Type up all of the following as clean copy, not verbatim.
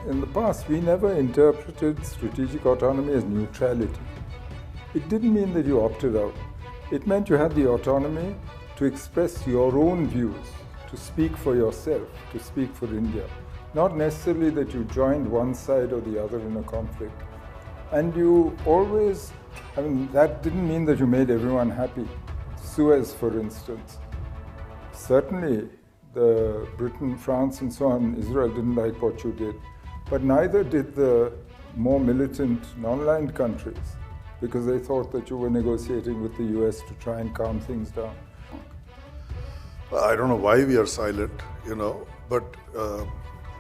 In the past, we never interpreted strategic autonomy as neutrality. It didn't mean that you opted out. It meant you had the autonomy to express your own views, to speak for yourself, to speak for India. Not necessarily that you joined one side or the other in a conflict. And you always, that didn't mean that you made everyone happy. Suez, for instance. Certainly, Britain, France, and so on, Israel didn't like what you did. But neither did the more militant non-aligned countries, because they thought that you were negotiating with the US to try and calm things down. I don't know why we are silent, but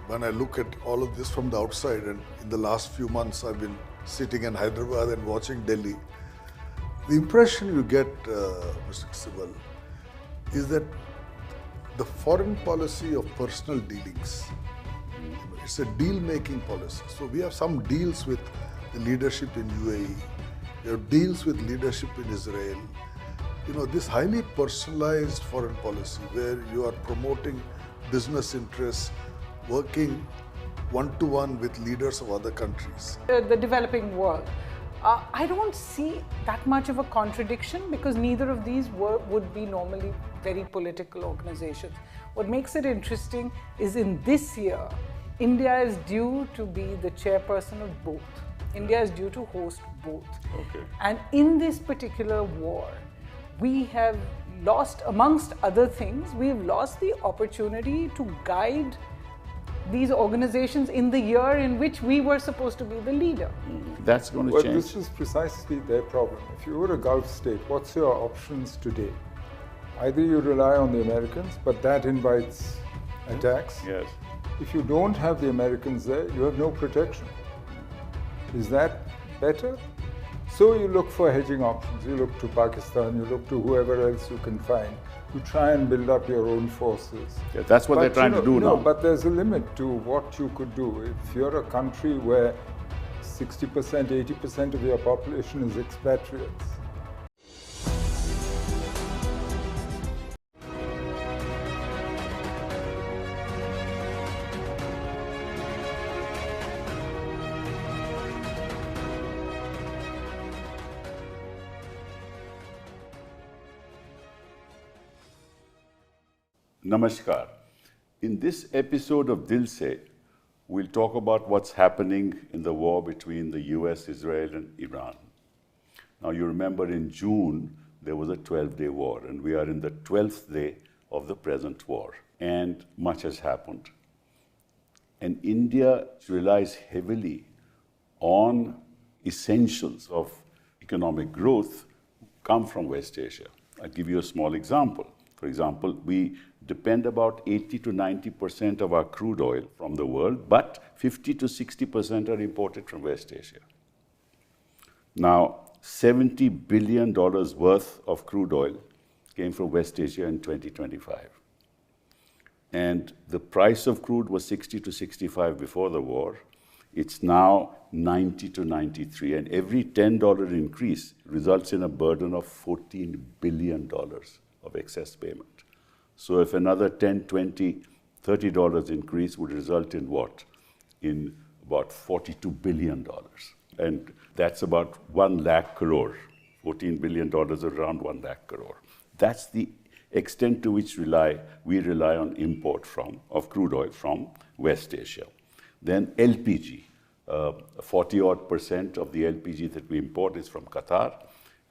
when I look at all of this from the outside, and in the last few months I've been sitting in Hyderabad and watching Delhi, the impression you get, Mr. Sibal, is that the foreign policy of personal dealings, it's a deal-making policy. So we have some deals with the leadership in UAE, we have deals with leadership in Israel. This highly personalized foreign policy where you are promoting business interests, working one-to-one with leaders of other countries. The developing world. I don't see that much of a contradiction because neither of these would be normally very political organizations. What makes it interesting is in this year, India is due to be the chairperson of both. India is due to host both. Okay. And in this particular war, we have lost, amongst other things, we've lost the opportunity to guide these organizations in the year in which we were supposed to be the leader. That's going to Well, change. this is precisely their problem. If you were a Gulf state, what's your options today? Either you rely on the Americans, but that invites attacks. Yes. If you don't have the Americans there, you have no protection. Is that better? So you look for hedging options. You look to Pakistan, you look to whoever else you can find. You try and build up your own forces. Yeah, that's what they're trying to do now. No, but there's a limit to what you could do. If you're a country where 60%, 80% of your population is expatriates, Namaskar. In this episode of Dil Se, we'll talk about what's happening in the war between the US, Israel, and Iran. Now, you remember in June, there was a 12-day war, and we are in the 12th day of the present war, and much has happened. And India relies heavily on essentials of economic growth come from West Asia. I'll give you a small example. For example, we depend about 80 to 90% of our crude oil from the world, but 50 to 60% are imported from West Asia. Now, $70 billion worth of crude oil came from West Asia in 2025. And the price of crude was 60 to 65 before the war. It's now 90 to 93. And every $10 increase results in a burden of $14 billion of excess payment. So if another $10, $20, $30 increase would result in what? In about $42 billion. And that's about 1 lakh crore. $14 billion is around 1 lakh crore. That's the extent to which we rely on import of crude oil from West Asia. Then LPG. 40-odd% of the LPG that we import is from Qatar,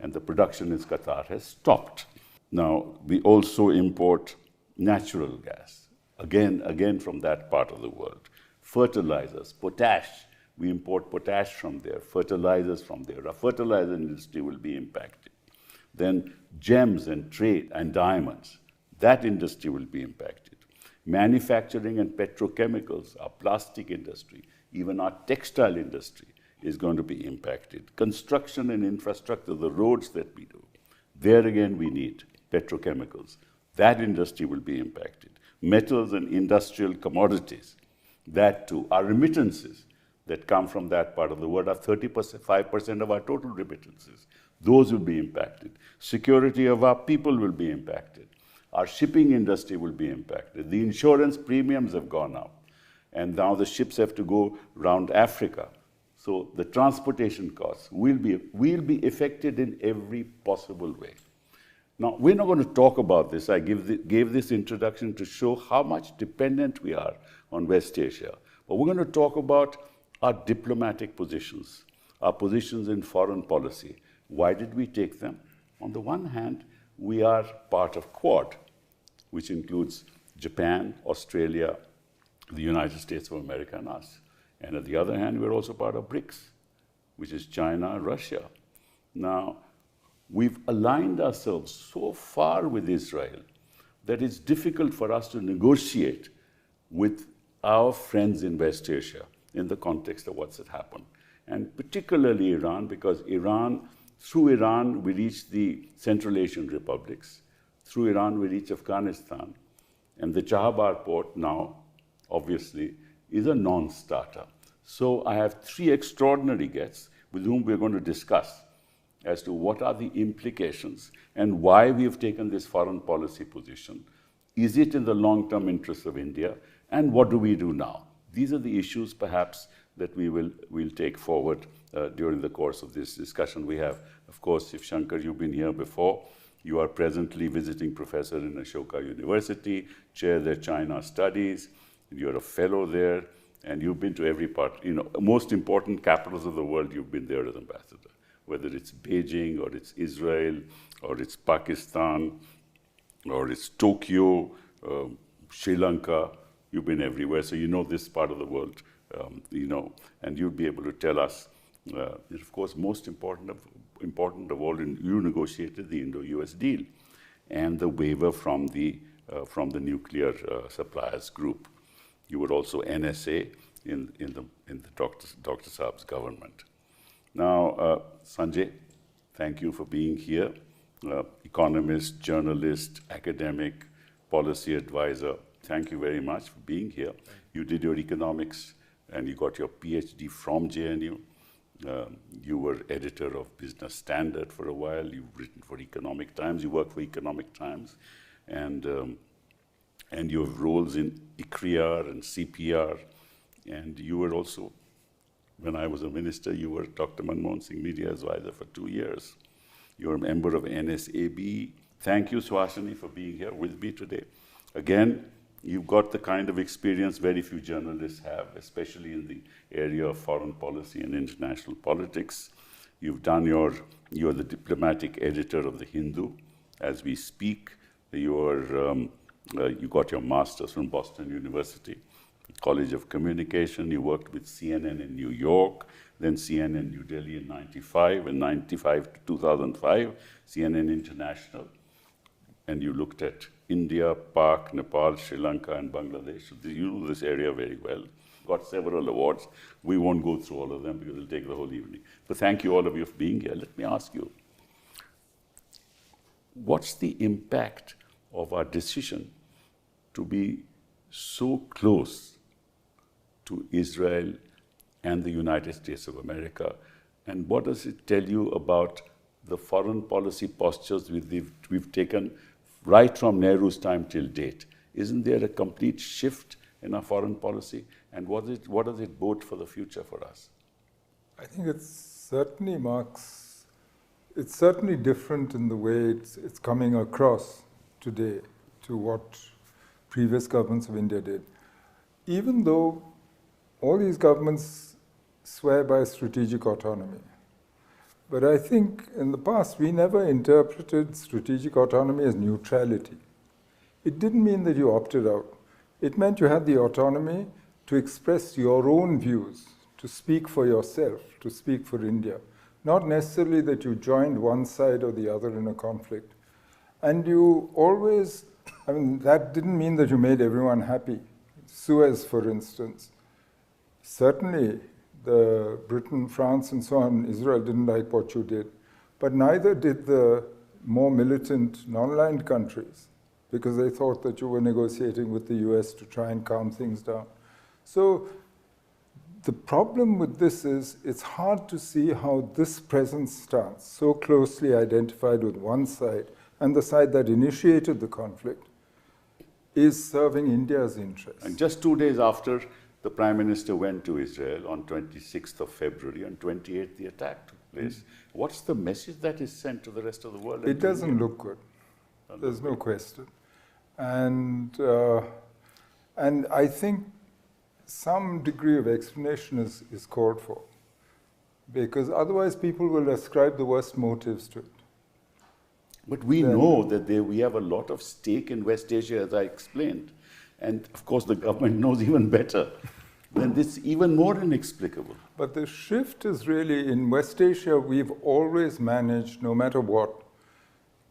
and the production in Qatar has stopped. Now, we also import natural gas, again from that part of the world. Fertilizers, potash, we import potash from there, fertilizers from there. Our fertilizer industry will be impacted. Then gems and trade and diamonds, that industry will be impacted. Manufacturing and petrochemicals, our plastic industry, even our textile industry is going to be impacted. Construction and infrastructure, the roads that we do, there again we need petrochemicals. That industry will be impacted. Metals and industrial commodities, that too. Our remittances that come from that part of the world are 5% of our total remittances. Those will be impacted. Security of our people will be impacted. Our shipping industry will be impacted. The insurance premiums have gone up. And now the ships have to go around Africa. So the transportation costs will be affected in every possible way. Now, we're not going to talk about this. I gave this introduction to show how much dependent we are on West Asia. But we're going to talk about our diplomatic positions, our positions in foreign policy. Why did we take them? On the one hand, we are part of Quad, which includes Japan, Australia, the United States of America, and us. And on the other hand, we're also part of BRICS, which is China and Russia. Now, we've aligned ourselves so far with Israel that it's difficult for us to negotiate with our friends in West Asia in the context of what's happened. And particularly Iran, because through Iran, we reach the Central Asian republics. Through Iran, we reach Afghanistan. And the Chahabar port now, obviously, is a non-starter. So I have three extraordinary guests with whom we're going to discuss as to what are the implications and why we have taken this foreign policy position. Is it in the long-term interests of India? And what do we do now? These are the issues, perhaps, that we'll take forward during the course of this discussion. We have, of course, Shiv Shankar, you've been here before. You are presently visiting professor in Ashoka University, chair their China studies. You're a fellow there, and you've been to every part. Most important capitals of the world, you've been there as ambassador, whether it's Beijing or it's Israel or it's Pakistan or it's Tokyo, Sri Lanka. You've been everywhere, so you know this part of the world, and you'll be able to tell us. Of course, most important of all, you negotiated the Indo-US deal and the waiver from the nuclear suppliers group. You were also NSA in the Dr. Saab's government. Now, Sanjay, thank you for being here. Economist, journalist, academic, policy advisor. Thank you very much for being here. You did your economics and you got your PhD from JNU. You were editor of Business Standard for a while. You've written for Economic Times. You work for Economic Times. And you have roles in ICRIAR and CPR. And you were also, when I was a minister, you were Dr. Manmohan Singh Media Advisor for 2 years. You're a member of NSAB. Thank you, Suhasini, for being here with me today. Again, you've got the kind of experience very few journalists have, especially in the area of foreign policy and international politics. You're the diplomatic editor of The Hindu as we speak. You got your master's from Boston University, College of Communication. You worked with CNN in New York, then CNN New Delhi in 95, and 95 to 2005, CNN International. And you looked at India, Pak, Nepal, Sri Lanka, and Bangladesh. You know this area very well. Got several awards. We won't go through all of them because it'll take the whole evening. But thank you all of you for being here. Let me ask you, what's the impact of our decision to be so close to Israel and the United States of America? And what does it tell you about the foreign policy postures we've taken right from Nehru's time till date? Isn't there a complete shift in our foreign policy? And what does it bode for the future for us? I think it's certainly different in the way it's coming across today to what previous governments of India did. Even though all these governments swear by strategic autonomy, but I think in the past we never interpreted strategic autonomy as neutrality. It didn't mean that you opted out. It meant you had the autonomy to express your own views, to speak for yourself, to speak for India. Not necessarily that you joined one side or the other in a conflict. And you always, that didn't mean that you made everyone happy. Suez, for instance. Certainly, Britain, France, and so on, Israel didn't like what you did. But neither did the more militant, non-aligned countries, because they thought that you were negotiating with the US to try and calm things down. So the problem with this is it's hard to see how this present stance, so closely identified with one side, and the side that initiated the conflict, is serving India's interests. And just 2 days after the Prime Minister went to Israel on 26th of February. On 28th, the attack took place. What's the message that is sent to the rest of the world? It doesn't look good. There's no question. And I think some degree of explanation is called for, because otherwise people will ascribe the worst motives to it. But we know that we have a lot of stake in West Asia, as I explained. And of course, the government knows even better. Then it's even more inexplicable. But the shift is really, in West Asia, we've always managed, no matter what,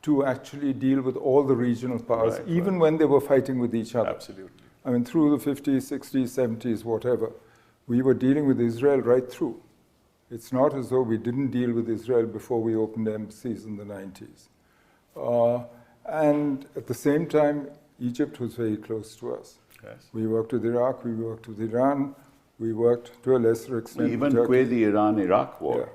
to actually deal with all the regional powers, even when they were fighting with each other. Absolutely. I mean, through the 50s, 60s, 70s, whatever, we were dealing with Israel right through. It's not as though we didn't deal with Israel before we opened embassies in the 90s. And at the same time, Egypt was very close to us. Yes. We worked with Iraq, we worked with Iran, we worked to a lesser extent We even with Turkey. quit the Iran-Iraq war.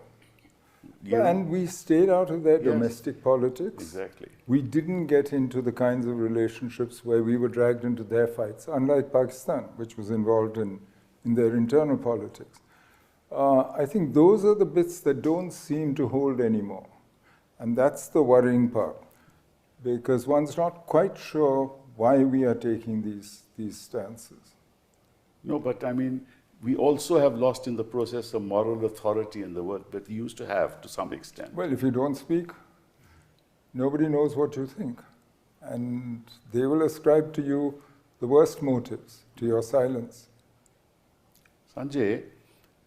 Yeah. And we stayed out of their domestic politics. Exactly. We didn't get into the kinds of relationships where we were dragged into their fights, unlike Pakistan, which was involved in their internal politics. I think those are the bits that don't seem to hold anymore. And that's the worrying part, because one's not quite sure why we are taking these stances. No, but I mean, we also have lost in the process of moral authority in the world that we used to have to some extent. Well, if you don't speak, nobody knows what you think. And they will ascribe to you the worst motives, to your silence. Sanjay,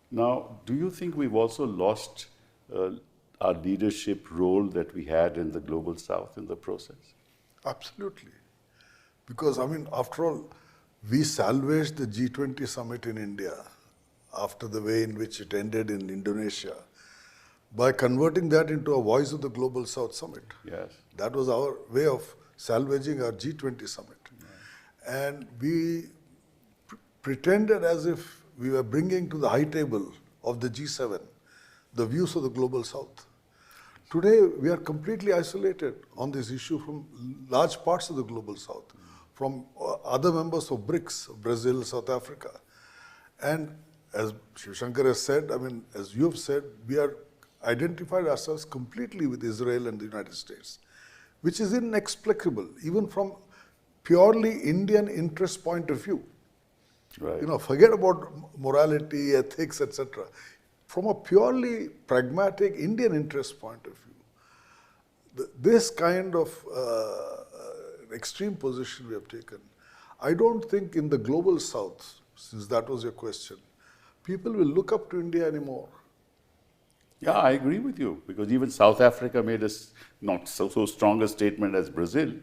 now, do you think we've also lost our leadership role that we had in the Global South in the process? Absolutely. Because, I mean, after all, we salvaged the G20 summit in India after the way in which it ended in Indonesia by converting that into a Voice of the Global South summit. Yes. That was our way of salvaging our G20 summit. Yes. And we pretended as if we were bringing to the high table of the G7 the views of the Global South. Today, we are completely isolated on this issue from large parts of the Global South, from other members of BRICS, Brazil, South Africa. And as Shiv Shankar has said, I mean, as you have said, we are identified ourselves completely with Israel and the United States, which is inexplicable, even from purely Indian interest point of view. Right. You know, forget about morality, ethics, etc. From a purely pragmatic Indian interest point of view, this kind of extreme position we have taken, I don't think in the Global South, since that was your question, people will look up to India anymore. Yeah, I agree with you, because even South Africa made a not so strong a statement as Brazil,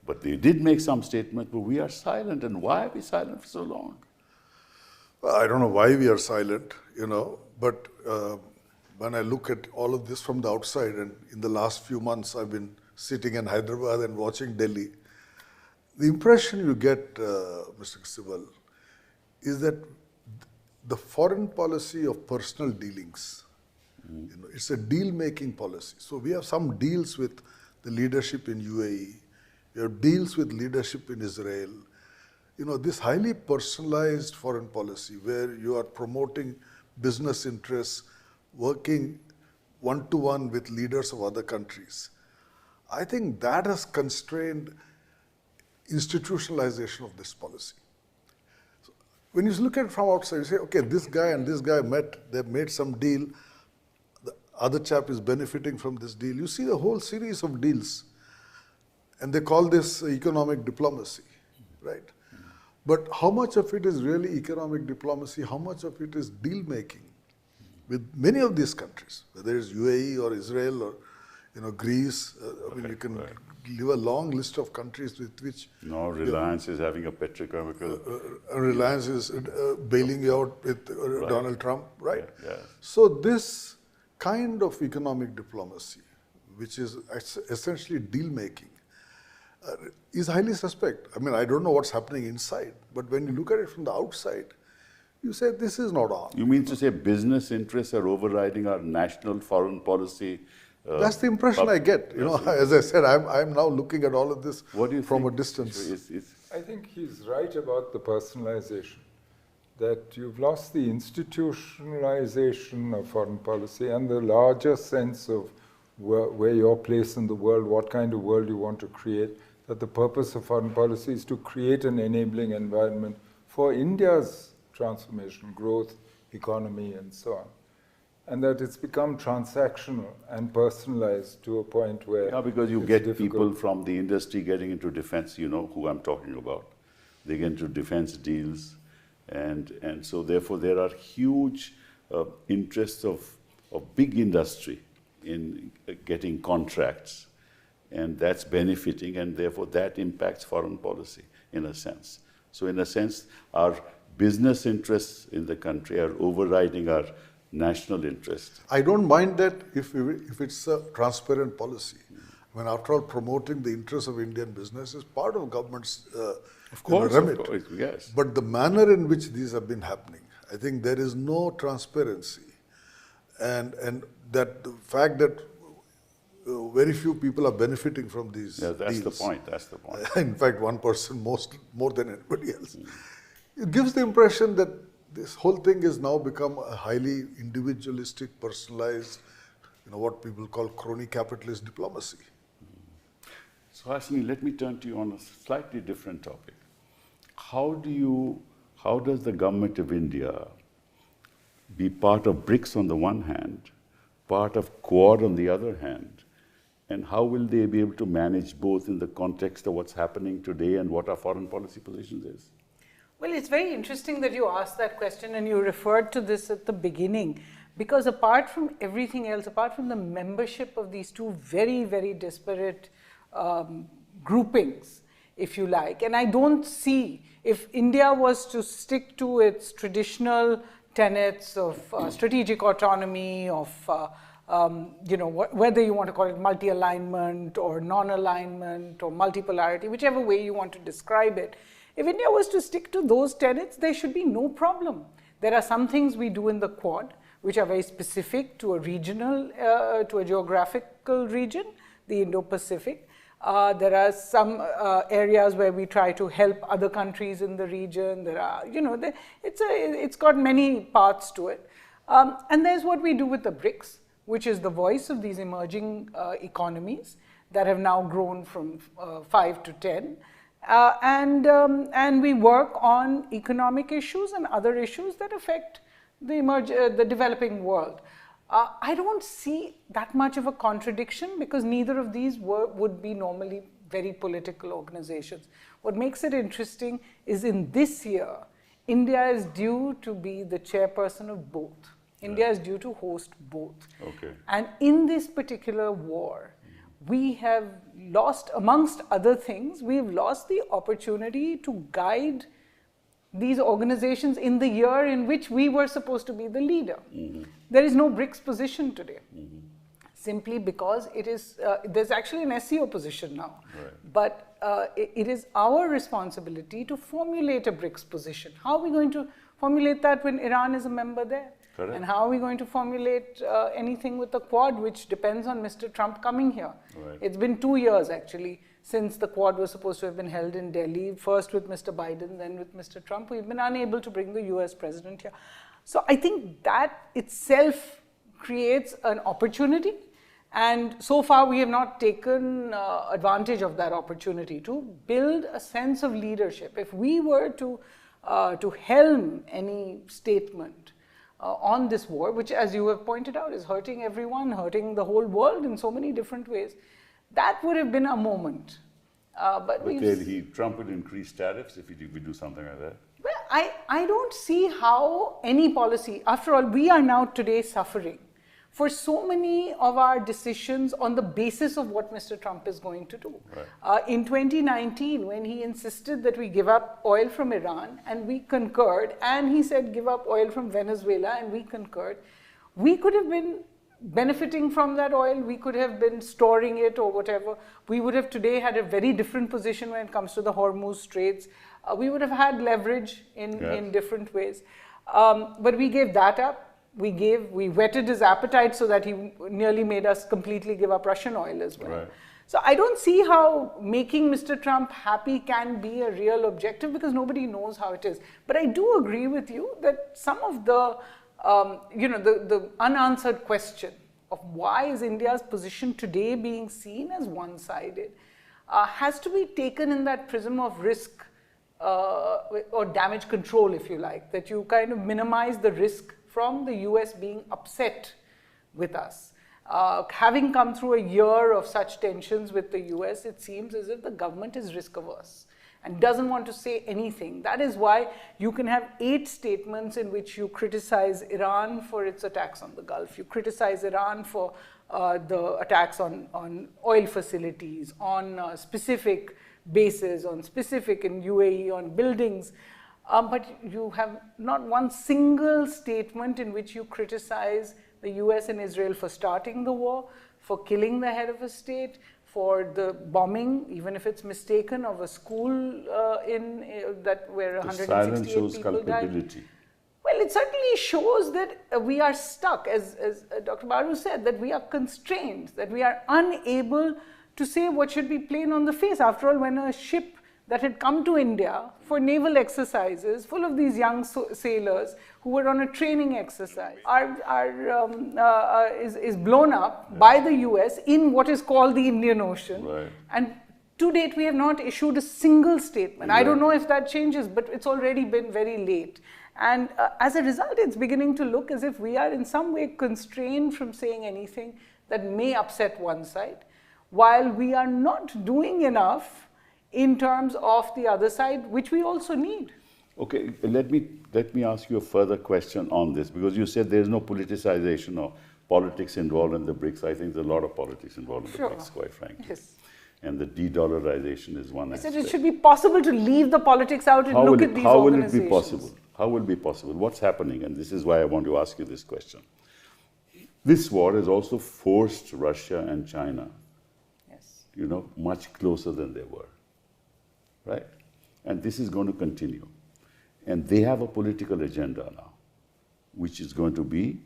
but they did make some statement, but we are silent. And why are we silent for so long? Well, I don't know why we are silent, you know, but when I look at all of this from the outside, and in the last few months I've been sitting in Hyderabad and watching Delhi, the impression you get, Mr. Sibal, is that the foreign policy of personal dealings, you know, it's a deal-making policy. So we have some deals with the leadership in UAE, we have deals with leadership in Israel. You know, this highly personalized foreign policy where you are promoting business interests, working one-to-one with leaders of other countries, I think that has constrained institutionalization of this policy. So when you look at it from outside, you say, okay, this guy and this guy met, they made some deal, the other chap is benefiting from this deal. You see the whole series of deals, and they call this economic diplomacy, right? But how much of it is really economic diplomacy? How much of it is deal-making with many of these countries, whether it's UAE or Israel or, you know, Greece? I mean, you can give a long list of countries with which... No, Reliance is having a petrochemical... Reliance is bailing you out with Donald Trump, right? Yeah. So this kind of economic diplomacy, which is essentially deal-making, is highly suspect. I mean, I don't know what's happening inside, but when you look at it from the outside, you say this is not on. You mean to say business interests are overriding our national foreign policy? That's the impression I get. You know, as I said, I'm now looking at all of this from a distance. I think he's right about the personalization. that you've lost the institutionalization of foreign policy and the larger sense of where your place in the world, what kind of world you want to create, that the purpose of foreign policy is to create an enabling environment for India's transformation, growth, economy, and so on. And that it's become transactional and personalized to a point where yeah, because you get people from the industry getting into defense, you know who I'm talking about. They get into defense deals, and so therefore there are huge interests of big industry in getting contracts, and that's benefiting, and therefore that impacts foreign policy in a sense. So in a sense, our business interests in the country are overriding our national interest. I don't mind that if it's a transparent policy. I mean, after all, promoting the interests of Indian business is part of government's remit. Of course, yes. But the manner in which these have been happening, I think there is no transparency. And that the fact that very few people are benefiting from these that's deals. the point. That's the point. In fact, one person more than anybody else. It gives the impression that this whole thing has now become a highly individualistic, personalized, what people call crony capitalist diplomacy. So Hasni, let me turn to you on a slightly different topic. How does the government of India be part of BRICS on the one hand, part of Quad on the other hand, and how will they be able to manage both in the context of what's happening today and what our foreign policy positions is? Well, it's very interesting that you asked that question and you referred to this at the beginning, because apart from everything else, apart from the membership of these two very, very disparate groupings, if you like, and I don't see, if India was to stick to its traditional tenets of strategic autonomy, of whether you want to call it multi-alignment or non-alignment or multipolarity, whichever way you want to describe it, if India was to stick to those tenets, there should be no problem. There are some things we do in the Quad which are very specific to a regional, to a geographical region, the Indo-Pacific. There are some areas where we try to help other countries in the region. There are, it's got many parts to it. And there's what we do with the BRICS, which is the voice of these emerging economies that have now grown from 5 to 10. And we work on economic issues and other issues that affect the developing world. I don't see that much of a contradiction because neither of these would be normally very political organizations. What makes it interesting is in this year, India is due to be the chairperson of both. India is due to host both. Okay. And in this particular war, we have lost, amongst other things, we've lost the opportunity to guide these organizations in the year in which we were supposed to be the leader. Mm-hmm. There is no BRICS position today, simply because it is, there's actually an SCO position now. Right. But it is our responsibility to formulate a BRICS position. How are we going to formulate that when Iran is a member there? Correct. And how are we going to formulate anything with the Quad, which depends on Mr. Trump coming here? Right. It's been 2 years, actually, since the Quad was supposed to have been held in Delhi, first with Mr. Biden, then with Mr. Trump. We've been unable to bring the US president here. So I think that itself creates an opportunity. And so far, we have not taken advantage of that opportunity to build a sense of leadership. If we were to helm any statement on this war, which, as you have pointed out, is hurting everyone, hurting the whole world in so many different ways, that would have been a moment. But Trump would increase tariffs if we do something like that? Well, I don't see how any policy, after all, we are now today suffering for so many of our decisions on the basis of what Mr. Trump is going to do. Right. In 2019, when he insisted that we give up oil from Iran, and we concurred, and he said give up oil from Venezuela, and we concurred, we could have been benefiting from that oil, we could have been storing it or whatever. We would have today had a very different position when it comes to the Hormuz Straits. We would have had leverage in different ways. But we gave that up. We whetted his appetite so that he nearly made us completely give up Russian oil as well. Right. So I don't see how making Mr. Trump happy can be a real objective, because nobody knows how it is. But I do agree with you that some of the, the unanswered question of why is India's position today being seen as one-sided has to be taken in that prism of risk or damage control, if you like, that you kind of minimize the risk from the US being upset with us. Having come through a year of such tensions with the US, it seems as if the government is risk averse and doesn't want to say anything. That is why you can have 8 statements in which you criticize Iran for its attacks on the Gulf. You criticize Iran for the attacks on oil facilities, on specific bases, on specific in UAE, on buildings. But you have not one single statement in which you criticize the US and Israel for starting the war, for killing the head of a state, for the bombing, even if it's mistaken, of a school where 168 people died. Well, it certainly shows that we are stuck, as Dr. Baru said, that we are constrained, that we are unable to say what should be plain on the face. After all, when a ship that had come to India for naval exercises, full of these young sailors who were on a training exercise, is blown up by the US in what is called the Indian Ocean. Right. And to date, we have not issued a single statement. I don't know if that changes, but it's already been very late. And as a result, it's beginning to look as if we are in some way constrained from saying anything that may upset one side, while we are not doing enough in terms of the other side, which we also need. Okay, let me ask you a further question on this, because you said there's no politicization or politics involved in the BRICS. I think there's a lot of politics involved in the BRICS, quite frankly. Yes. And the de-dollarization is one aspect. I said it should be possible to leave the politics out and look at these organizations. How will it be possible? How will it be possible? What's happening? And this is why I want to ask you this question. This war has also forced Russia and China, much closer than they were. Right? And this is going to continue. And they have a political agenda now, which is going to be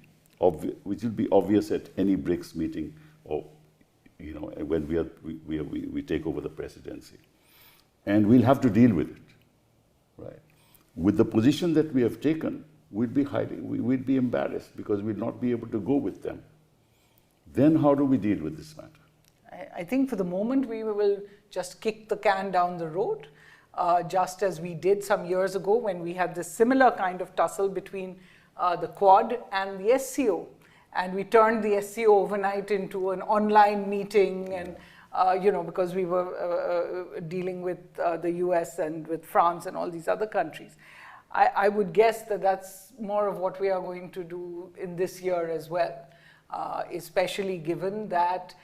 which will be obvious at any BRICS meeting, or when we take over the presidency. And we'll have to deal with it. Right? With the position that we have taken, we'd be embarrassed because we'll not be able to go with them. Then how do we deal with this matter? I think for the moment we will just kick the can down the road, just as we did some years ago when we had this similar kind of tussle between the Quad and the SCO. And we turned the SCO overnight into an online meeting, and because we were dealing with the US and with France and all these other countries. I would guess that that's more of what we are going to do in this year as well, especially given that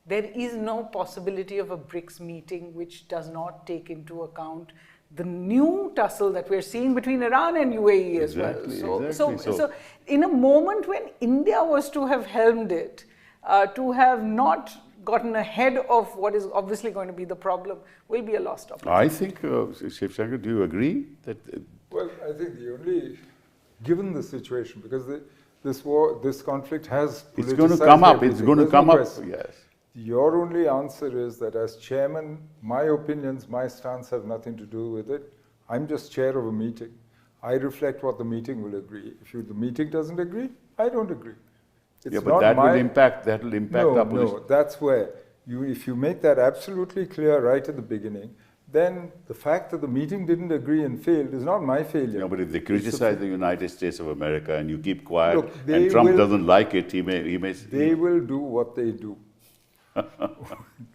there is no possibility of a BRICS meeting which does not take into account the new tussle that we're seeing between Iran and UAE as well. So in a moment when India was to have helmed it, to have not gotten ahead of what is obviously going to be the problem, will be a lost opportunity. I think, Shiv Shankar, do you agree? Well, I think given the situation, because this conflict has politicized it's going to come up. everything. It's going to come up. Yes. Your only answer is that as chairman, my opinions, my stance have nothing to do with it. I'm just chair of a meeting. I reflect what the meeting will agree. If the meeting doesn't agree, I don't agree. It's but that will impact our position. No, that's where, if you make that absolutely clear right at the beginning, then the fact that the meeting didn't agree and failed is not my failure. No, but if they criticize the United States of America and you keep quiet, and Trump doesn't like it, he may... They will do what they do.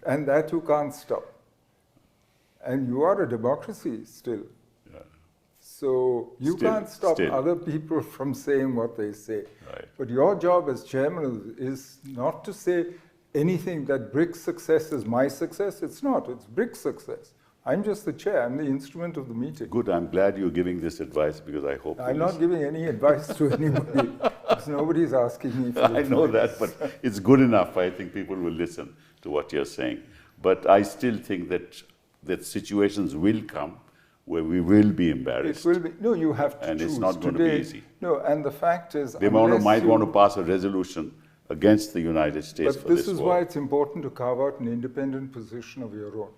And that you can't stop. And you are a democracy still. Yeah. So you can't stop other people from saying what they say. Right. But your job as chairman is not to say anything that BRICS success is my success. It's not. It's BRICS success. I'm just the chair. I'm the instrument of the meeting. Good. I'm glad you're giving this advice, because I hope... I'm not giving any advice to anybody. Because nobody's asking me for advice. I know that, but it's good enough. I think people will listen to what you're saying. But I still think that situations will come where we will be embarrassed. It will be. No, you have to and choose. It's not going to be easy. No, and the fact is... They might want to pass a resolution against the United States But for this this is war. why it's important to carve out an independent position of your own,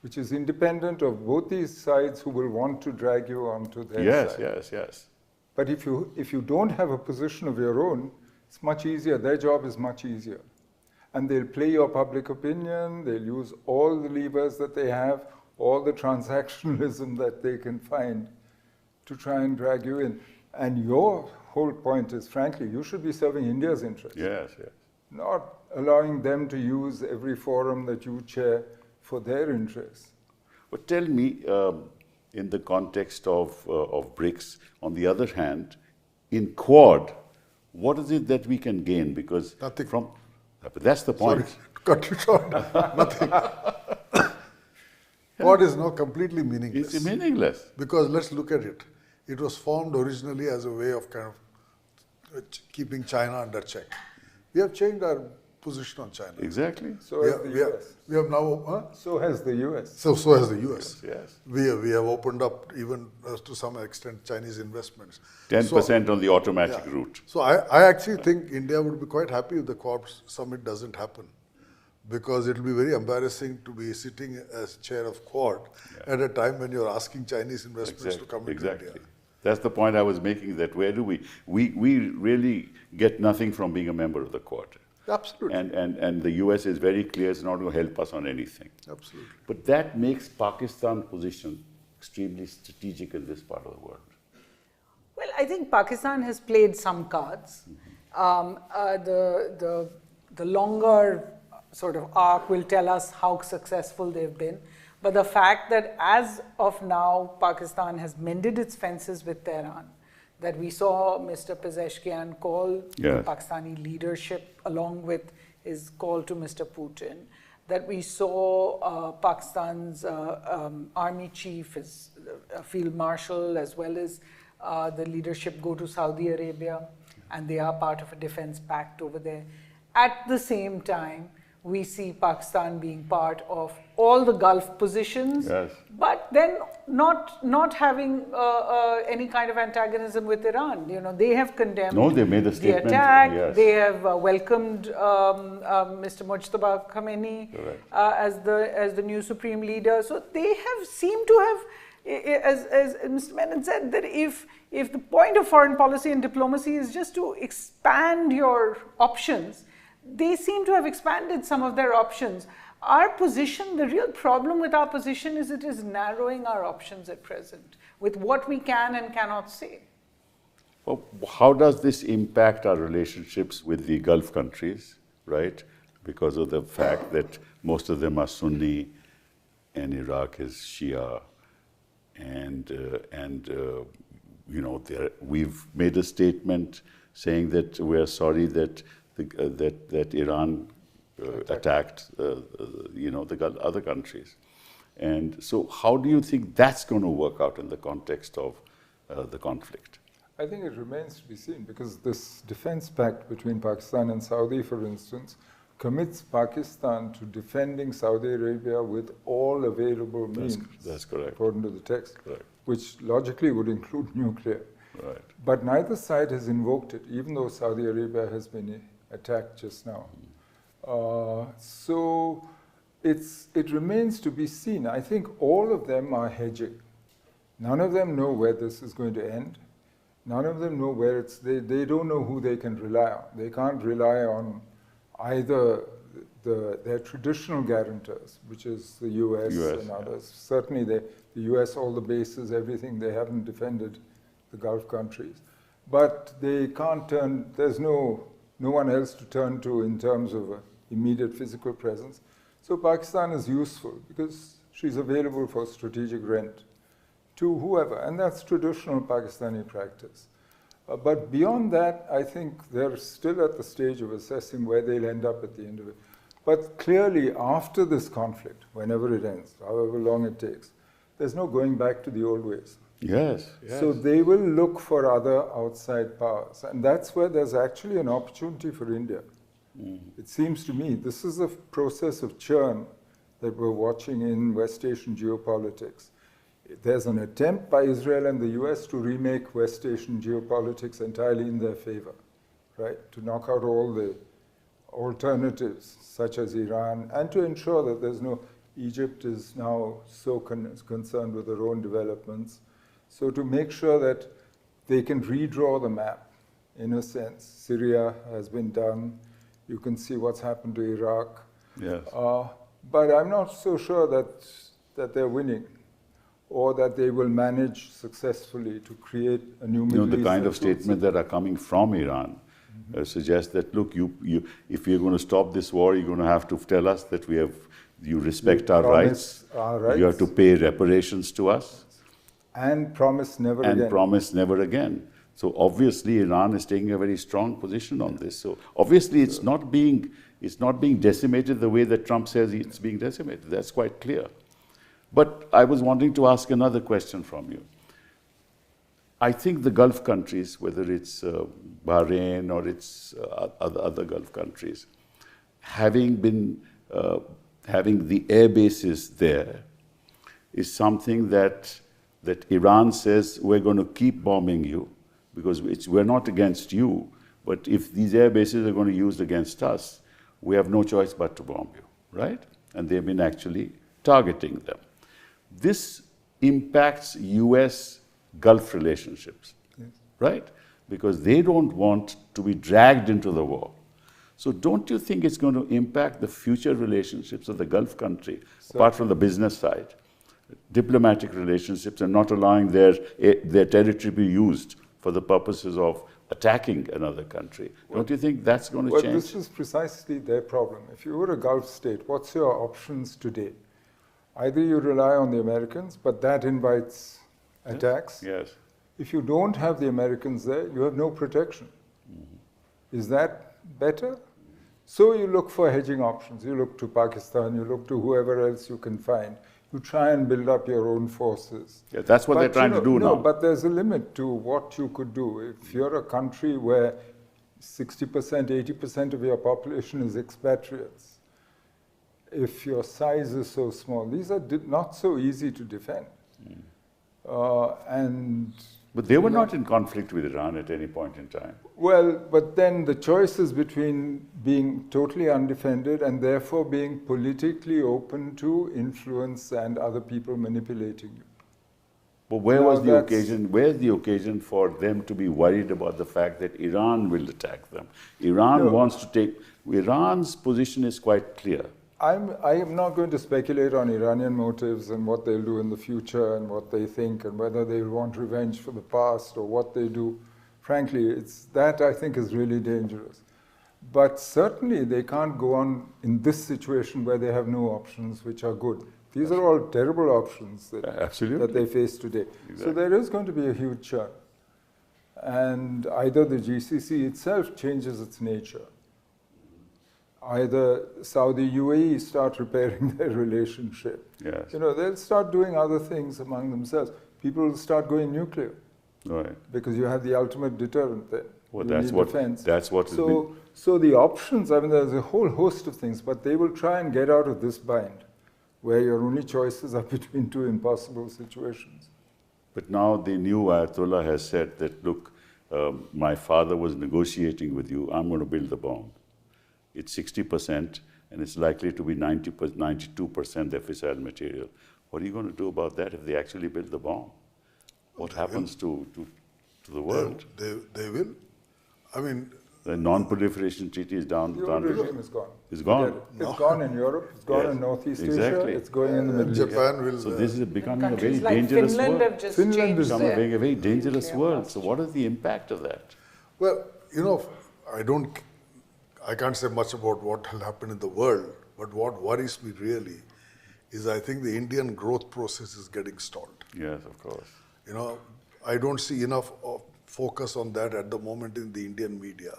which is independent of both these sides who will want to drag you onto their side. Yes. But if you don't have a position of your own, it's much easier. Their job is much easier. And they'll play your public opinion, they'll use all the levers that they have, all the transactionalism that they can find to try and drag you in. And your whole point is, frankly, you should be serving India's interests. Yes. Not allowing them to use every forum that you chair for their interests. But tell me, in the context of BRICS, on the other hand, in Quad, what is it that we can gain? Because Nothing. But that's the point. Sorry, cut you short. Nothing. Quad is now completely meaningless. It's meaningless. Because let's look at it. It was formed originally as a way of kind of keeping China under check. We have changed our position on China. Exactly. So has the US. We have now. So has the US. So has the US. Yes. We have opened up even to some extent Chinese investments. 10% on the automatic route. So I actually think India would be quite happy if the Quad summit doesn't happen, because it will be very embarrassing to be sitting as chair of Quad at a time when you're asking Chinese investments to come into India. That's the point I was making, that where do we really get nothing from being a member of the Quad. Absolutely. And the US is very clear it's not going to help us on anything. Absolutely. But that makes Pakistan's position extremely strategic in this part of the world. Well, I think Pakistan has played some cards. The longer sort of arc will tell us how successful they've been. But the fact that as of now, Pakistan has mended its fences with Tehran, that we saw Mr. Pezeshkian call the Pakistani leadership along with his call to Mr. Putin, that we saw Pakistan's army chief, his field marshal, as well as the leadership go to Saudi Arabia, and they are part of a defense pact over there. At the same time, we see Pakistan being part of all the Gulf positions, but then not having any kind of antagonism with Iran. You know, they have condemned they made a statement, the attack. They have welcomed Mr. Mujtaba Khamenei as the new supreme leader. So they have seemed to have, as Mr. Menon said, that if the point of foreign policy and diplomacy is just to expand your options, they seem to have expanded some of their options. Our position, the real problem with our position is it is narrowing our options at present with what we can and cannot say. Well, how does this impact our relationships with the Gulf countries, right? Because of the fact that most of them are Sunni and Iraq is Shia, and you know, we've made a statement saying that we're sorry that that Iran attacked, the other countries. And so how do you think that's going to work out in the context of the conflict? I think it remains to be seen, because this defense pact between Pakistan and Saudi, for instance, commits Pakistan to defending Saudi Arabia with all available means. That's correct. According to the text, correct. Which logically would include nuclear. Right. But neither side has invoked it, even though Saudi Arabia has been attacked just now. So it remains to be seen. I think all of them are hedging. None of them know where this is going to end. None of them know where they don't know who they can rely on. They can't rely on either their traditional guarantors, which is the US and others. Certainly the US, all the bases, everything, they haven't defended the Gulf countries. But they can't turn, there's no one else to turn to in terms of immediate physical presence. So Pakistan is useful because she's available for strategic rent to whoever, and that's traditional Pakistani practice. But beyond that, I think they're still at the stage of assessing where they'll end up at the end of it. But clearly, after this conflict, whenever it ends, however long it takes, there's no going back to the old ways. Yes. So they will look for other outside powers. And that's where there's actually an opportunity for India. It seems to me this is a process of churn that we're watching in West Asian geopolitics. There's an attempt by Israel and the US to remake West Asian geopolitics entirely in their favor. right? To knock out all the alternatives, such as Iran, and to ensure that there's no, Egypt is now so concerned with their own developments. So to make sure that they can redraw the map, in a sense. Syria has been done. You can see what's happened to Iraq. Yes. But I'm not so sure that they're winning, or that they will manage successfully to create a new Middle East. The kind of statements that are coming from Iran suggest that, look, if you're going to stop this war, you're going to have to tell us that you respect our rights. You have to pay reparations to us. And promise never again. And promise never again. So obviously Iran is taking a very strong position on this. So obviously it's not being decimated the way that Trump says it's being decimated. That's quite clear. But I was wanting to ask another question from you. I think the Gulf countries, whether it's Bahrain or it's other Gulf countries, having the air bases there is something that Iran says, we're going to keep bombing you because we're not against you, but if these air bases are going to be used against us, we have no choice but to bomb you, right? And they've been actually targeting them. This impacts US Gulf relationships, yes, right? Because they don't want to be dragged into the war. So don't you think it's going to impact the future relationships of the Gulf country, apart from the business side, diplomatic relationships, and not allowing their territory to be used for the purposes of attacking another country? Don't you think that's going to change? Well, this is precisely their problem. If you were a Gulf state, what's your options today? Either you rely on the Americans, but that invites attacks. Yes. If you don't have the Americans there, you have no protection. Mm-hmm. Is that better? So you look for hedging options. You look to Pakistan, you look to whoever else you can find. You try and build up your own forces. Yeah, that's what they're trying to do now. No, but there's a limit to what you could do. If you're a country where 60%, 80% of your population is expatriates, if your size is so small, these are not so easy to defend. But they were not in conflict with Iran at any point in time. Well, but then the choice is between being totally undefended and therefore being politically open to influence and other people manipulating you. But where's the occasion for them to be worried about the fact that Iran will attack them? Iran wants to take, Iran's position is quite clear. I am not going to speculate on Iranian motives and what they'll do in the future and what they think and whether they want revenge for the past or what they do. Frankly, that I think is really dangerous. But certainly they can't go on in this situation where they have no options which are good. These are all terrible options that they face today. Exactly. So there is going to be a huge churn. And either the GCC itself changes its nature, either Saudi UAE start repairing their relationship. Yes. They'll start doing other things among themselves. People will start going nuclear. Right. Because you have the ultimate deterrent there. Well, that's what So the options, there's a whole host of things, but they will try and get out of this bind, where your only choices are between two impossible situations. But now the new Ayatollah has said that, look, my father was negotiating with you, I'm going to build the bomb. It's 60%, and it's likely to be 92% the fissile material. What are you going to do about that if they actually build the bomb? What happens to the world? They will. The non-proliferation treaty is down. The old regime is gone. It's gone? It's gone in Europe, it's gone in Northeast Asia, it's going in the Middle East. Japan will... So this is becoming a very like dangerous Finland world. Have just Finland is becoming a very dangerous world. So what is the impact of that? Well, I can't say much about what will happen in the world, but what worries me really is I think the Indian growth process is getting stalled. Yes, of course. I don't see enough focus on that at the moment in the Indian media.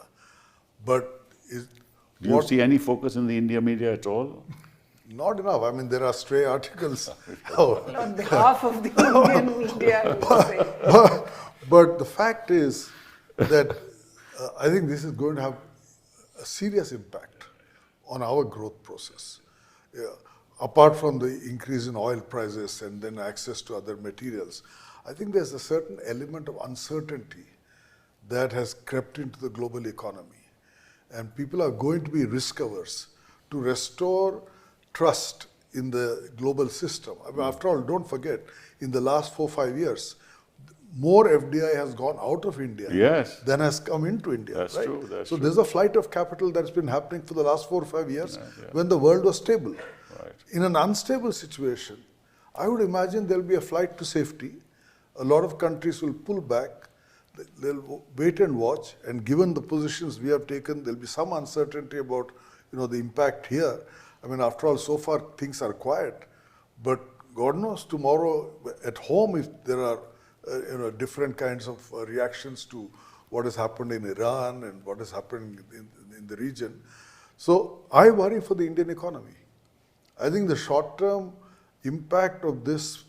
But do you see any focus in the Indian media at all? Not enough. There are stray articles. On behalf of the Indian media, I would say. But the fact is that I think this is going to have a serious impact on our growth process. Apart from the increase in oil prices and then access to other materials, I think there's a certain element of uncertainty that has crept into the global economy. And people are going to be risk averse. To restore trust in the global system. I mean, after all, don't forget, in the last 4 or 5 years, more FDI has gone out of India than has come into India. That's right? true. That's so true. there's a flight of capital that's been happening for the last 4 or 5 years when the world was stable. Right. In an unstable situation, I would imagine there'll be a flight to safety. A lot of countries will pull back. They'll wait and watch. And given the positions we have taken, there'll be some uncertainty about the impact here. I mean, after all, so far things are quiet. But God knows tomorrow at home, if there are different kinds of reactions to what has happened in Iran and what has happened in the region. So I worry for the Indian economy. I think the short-term impact of this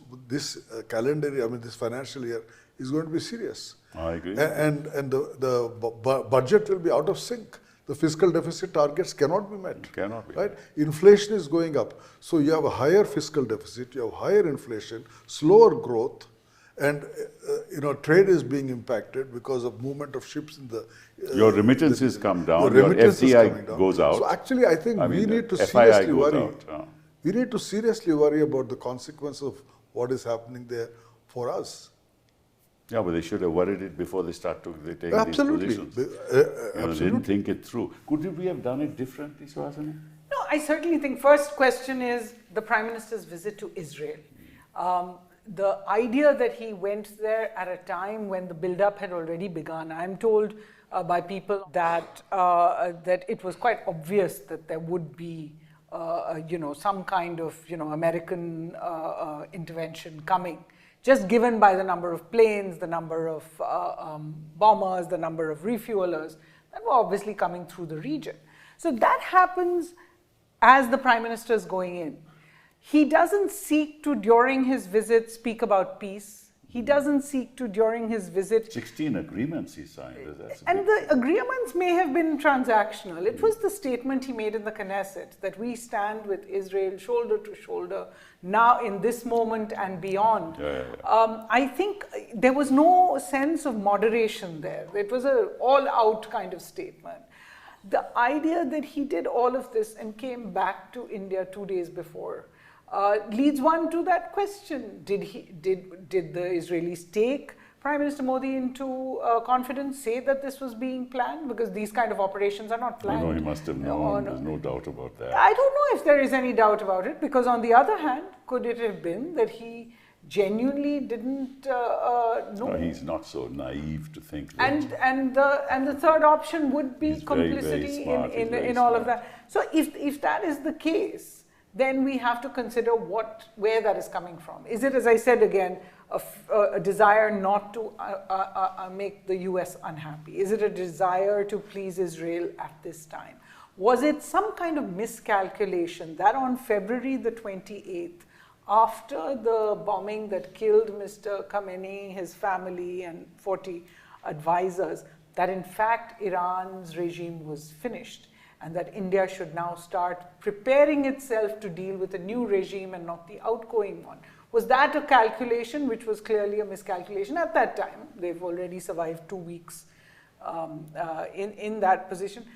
calendar year, I mean this financial year, is going to be serious. I agree. And the budget will be out of sync. The fiscal deficit targets cannot be met. Cannot be. Right? Inflation is going up. So you have a higher fiscal deficit, you have higher inflation, slower growth, and trade is being impacted because of movement of ships in the... your remittances come down, your FDI goes out. So actually I think we need to FII seriously goes worry. out. We need to seriously worry about the consequence of what is happening there for us. Yeah, but they should have worried it before they start taking Absolutely. these positions. Absolutely. They didn't think it through. Could we have done it differently, Suhasini? No, I certainly think first question is the Prime Minister's visit to Israel. The idea that he went there at a time when the build-up had already begun. I'm told by people that that it was quite obvious that there would be some kind of American intervention coming, just given by the number of planes, the number of bombers, the number of refuelers that were obviously coming through the region. So that happens as the Prime Minister is going in. He doesn't seek to, during his visit, speak about peace. He doesn't seek to, during his visit... 16 agreements he signed. And the agreements may have been transactional. It was the statement he made in the Knesset that we stand with Israel shoulder to shoulder now in this moment and beyond. I think there was no sense of moderation there. It was an all-out kind of statement. The idea that he did all of this and came back to India 2 days before leads one to that question. Did the Israelis take Prime Minister Modi into confidence, say that this was being planned? Because these kind of operations are not planned. I know he must have known. There's no doubt about that. I don't know if there is any doubt about it, because on the other hand, could it have been that he genuinely didn't know? No, he's not so naive to think that. And the third option would be He's complicity very smart. in all of that. So if that is the case, then we have to consider where that is coming from. Is it, as I said again, a desire not to make the US unhappy? Is it a desire to please Israel at this time? Was it some kind of miscalculation that on February the 28th, after the bombing that killed Mr. Khamenei, his family, and 40 advisors, that in fact Iran's regime was finished, and that India should now start preparing itself to deal with a new regime and not the outgoing one? Was that a calculation which was clearly a miscalculation at that time? They've already survived 2 weeks in that position.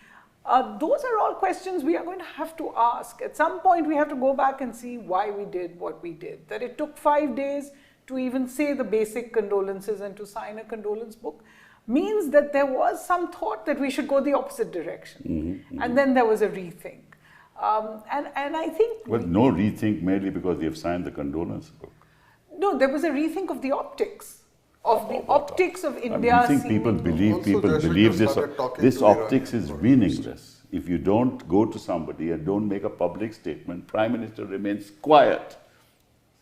Those are all questions we are going to have to ask. At some point, we have to go back and see why we did what we did. That it took 5 days to even say the basic condolences and to sign a condolence book means that there was some thought that we should go the opposite direction. And then there was a rethink. And I think... Well, no rethink merely because they have signed the condolence book. No, there was a rethink of the optics. Of the optics of India. I think people believe this optics is meaningless. If you don't go to somebody and don't make a public statement, Prime Minister remains quiet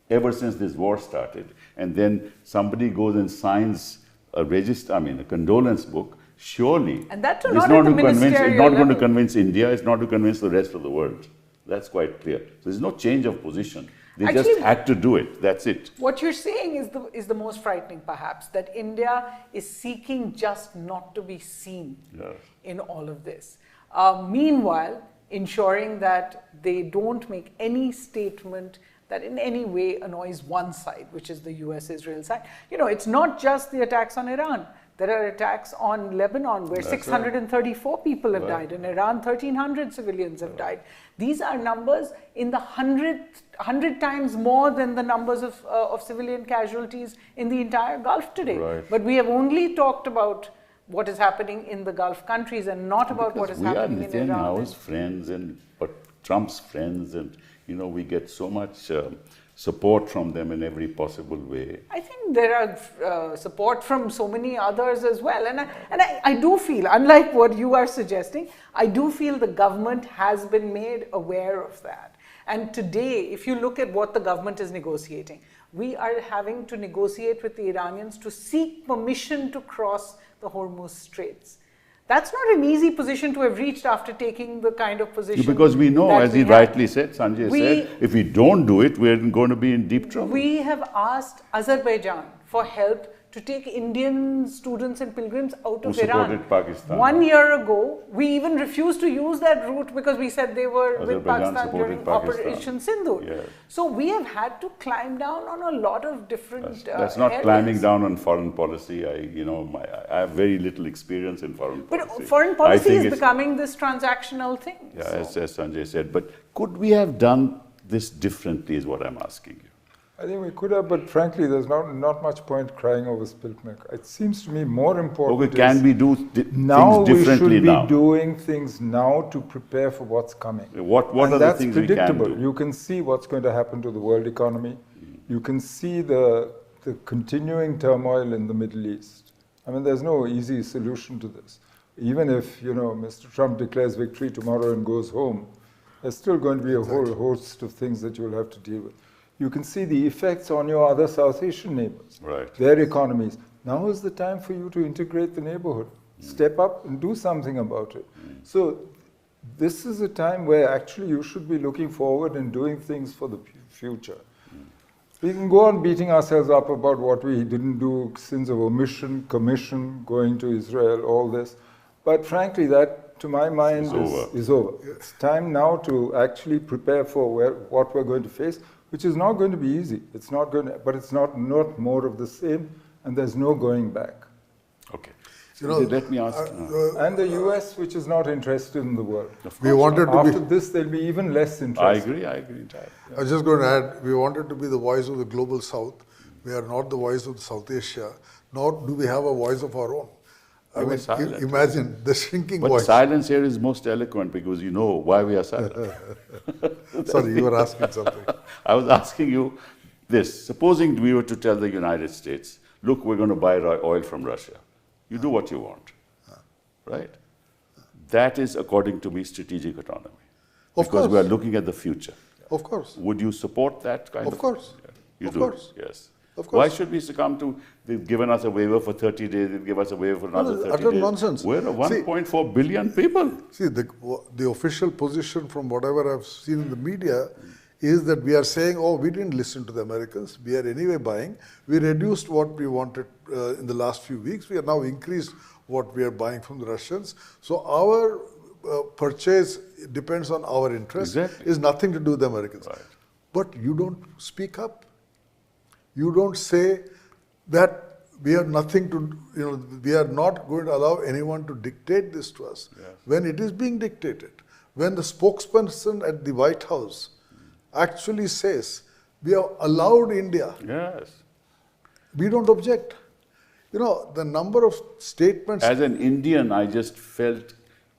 ever since this war started. And then somebody goes and signs a condolence book, surely and that it's not going to convince India, it's not to convince the rest of the world. That's quite clear. So there's no change of position. They actually just had to do it. That's it. What you're saying is the most frightening, perhaps, that India is seeking just not to be seen in all of this. Meanwhile, ensuring that they don't make any statement that in any way annoys one side, which is the US-Israel side. It's not just the attacks on Iran. There are attacks on Lebanon where 634 people have died. In Iran, 1,300 civilians have died. These are numbers in the 100 times more than the numbers of civilian casualties in the entire Gulf today. Right. But we have only talked about what is happening in the Gulf countries and not about what is happening in Iran. We are Netanyahu's friends but Trump's friends, and we get so much support from them in every possible way. I think there are support from so many others as well. And I do feel, unlike what you are suggesting, I do feel the government has been made aware of that. And today, if you look at what the government is negotiating, we are having to negotiate with the Iranians to seek permission to cross the Hormuz Straits. That's not an easy position to have reached after taking the kind of position. Because we know, as he rightly said, Sanjay said, if we don't do it, we're going to be in deep trouble. We have asked Azerbaijan for help to take Indian students and pilgrims out of Iran. Supported Pakistan. 1 year ago, we even refused to use that route because we said they were with Pakistan during Operation Sindoor. Yes. So we have had to climb down on a lot of different That's not areas. Climbing down on foreign policy. I have very little experience in foreign policy. But foreign policy is becoming this transactional thing. Yeah, as Sanjay said. But could we have done this differently is what I'm asking you. I think we could have, but frankly, there's not much point crying over spilt milk. It seems to me more important. Okay, can we do things differently now? We should be doing things now to prepare for what's coming. What are the things we can do? That's predictable. You can see what's going to happen to the world economy. You can see the continuing turmoil in the Middle East. I mean, there's no easy solution to this. Even if, Mr. Trump declares victory tomorrow and goes home, there's still going to be a whole host of things that you'll have to deal with. You can see the effects on your other South Asian neighbors, their economies. Now is the time for you to integrate the neighborhood. Step up and do something about it. So this is a time where actually you should be looking forward and doing things for the future. We can go on beating ourselves up about what we didn't do, sins of omission, commission, going to Israel, all this. But frankly, that, to my mind, is over. It's time now to actually prepare for what we're going to face, which is not going to be easy. It's not going to, but it's not more of the same, and there's no going back. Okay. Let me ask. And the US, which is not interested in the world. We wanted to After this, they'll be even less interested. I agree entirely. Yeah. I was just going to add, we wanted to be the voice of the global South. We are not the voice of South Asia, nor do we have a voice of our own. I mean, imagine the shrinking voice. But silence here is most eloquent because you know why we are silent. Sorry, you were asking something. I was asking you this. Supposing we were to tell the United States, look, we're going to buy oil from Russia. You do what you want, right? That is, according to me, strategic autonomy. Because we are looking at the future. Of course. Would you support that kind of? Of course. Yeah. You do? Course. Yes. Of course. Why should we succumb to, they've given us a waiver for 30 days, they've given us a waiver for another 30 utter days. Nonsense. We're 1.4 billion people. See, the official position from whatever I've seen in the media is that we are saying, oh, we didn't listen to the Americans. We are anyway buying. We reduced what we wanted in the last few weeks. We have now increased what we are buying from the Russians. So our purchase depends on our interest. Exactly. It's nothing to do with the Americans. Right. But you don't speak up. You don't say that we are nothing to, we are not going to allow anyone to dictate this to us. Yes. When it is being dictated, when the spokesperson at the White House actually says, we have allowed India. Yes. We don't object. The number of statements. As an Indian, I just felt